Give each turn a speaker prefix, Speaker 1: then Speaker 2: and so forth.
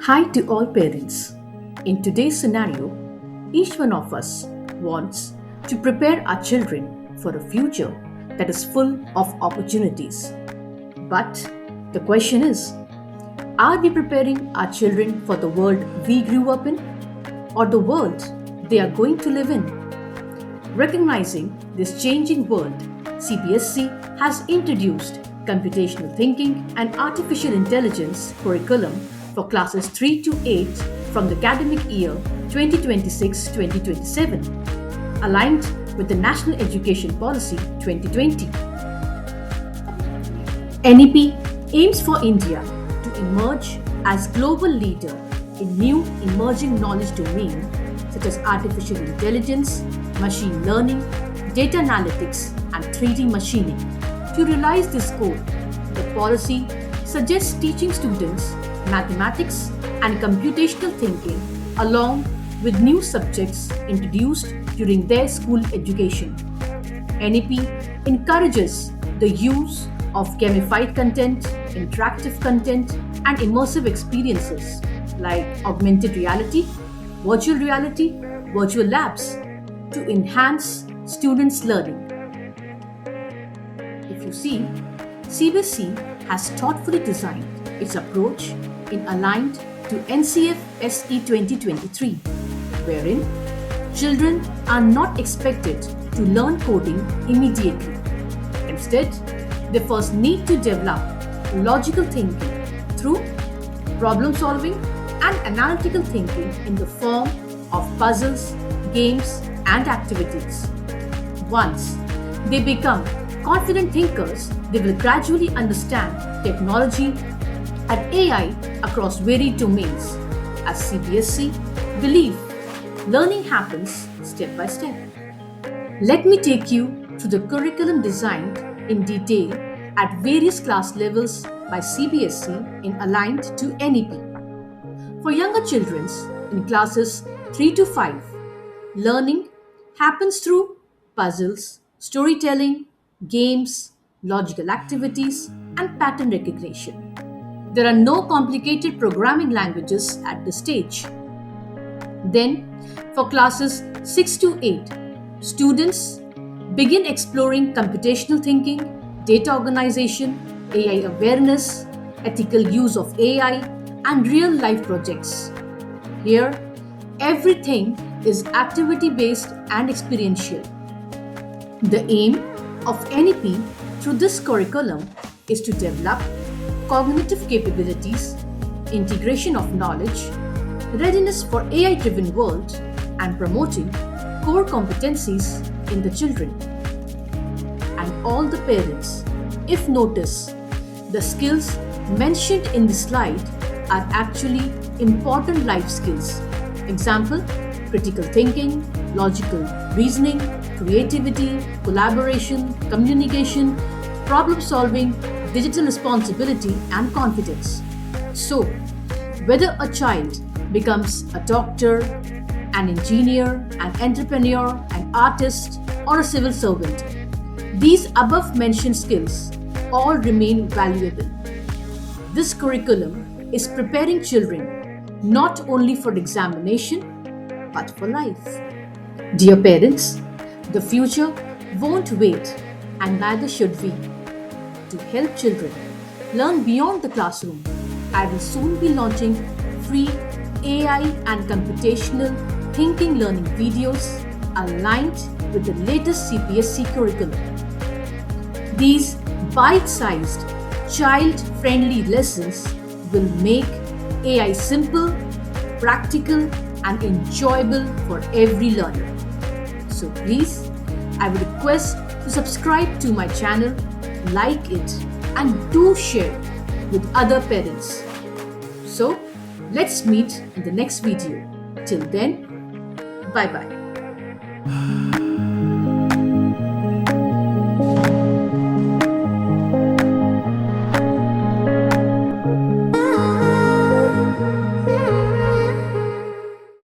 Speaker 1: Hi to all parents. In today's scenario, each one of us wants to prepare our children for a future that is full of opportunities. But the question is, are we preparing our children for the world we grew up in or the world they are going to live in? Recognizing this changing world, CBSE has introduced computational thinking and artificial intelligence curriculum for classes 3 to 8 from the academic year 2026-2027, aligned with the National Education Policy 2020. NEP aims for India to emerge as global leader in new emerging knowledge domains such as artificial intelligence, machine learning, data analytics, and 3D machining. To realize this goal, the policy suggests teaching students mathematics and computational thinking along with new subjects introduced during their school education. NEP encourages the use of gamified content, interactive content, and immersive experiences like augmented reality, virtual labs to enhance students' learning. If you see, CBSE has thoughtfully designed its approach in aligned to NCF SE 2023, wherein children are not expected to learn coding immediately. Instead, they first need to develop logical thinking through problem solving and analytical thinking in the form of puzzles, games, and activities. Once they become confident thinkers, they will gradually understand technology and AI across varied domains. As CBSE believe, learning happens step by step. Let me take you through the curriculum designed in detail at various class levels by CBSE in aligned to NEP. For younger children in classes 3 to 5, learning happens through puzzles, storytelling, games, logical activities, and pattern recognition. There are no complicated programming languages at this stage. Then, for classes 6 to 8, students begin exploring computational thinking, data organization, AI awareness, ethical use of AI, and real life projects. Here, everything is activity based and experiential. The aim of NEP through this curriculum is to develop cognitive capabilities, integration of knowledge, readiness for AI-driven world, and promoting core competencies in the children. And all the parents, if notice, the skills mentioned in the slide are actually important life skills. Example, critical thinking, logical reasoning, creativity, collaboration, communication, problem solving, digital responsibility, and confidence. So, whether a child becomes a doctor, an engineer, an entrepreneur, an artist, or a civil servant, these above mentioned skills all remain valuable. This curriculum is preparing children not only for examination but for life. Dear parents, the future won't wait, and neither should we. To help children learn beyond the classroom, I will soon be launching free AI and computational thinking learning videos aligned with the latest CBSE curriculum. These bite-sized, child-friendly lessons will make AI simple, practical, and enjoyable for every learner. So please, I would request to subscribe to my channel, like it, and do share with other parents. So let's meet in the next video. Till then, bye bye.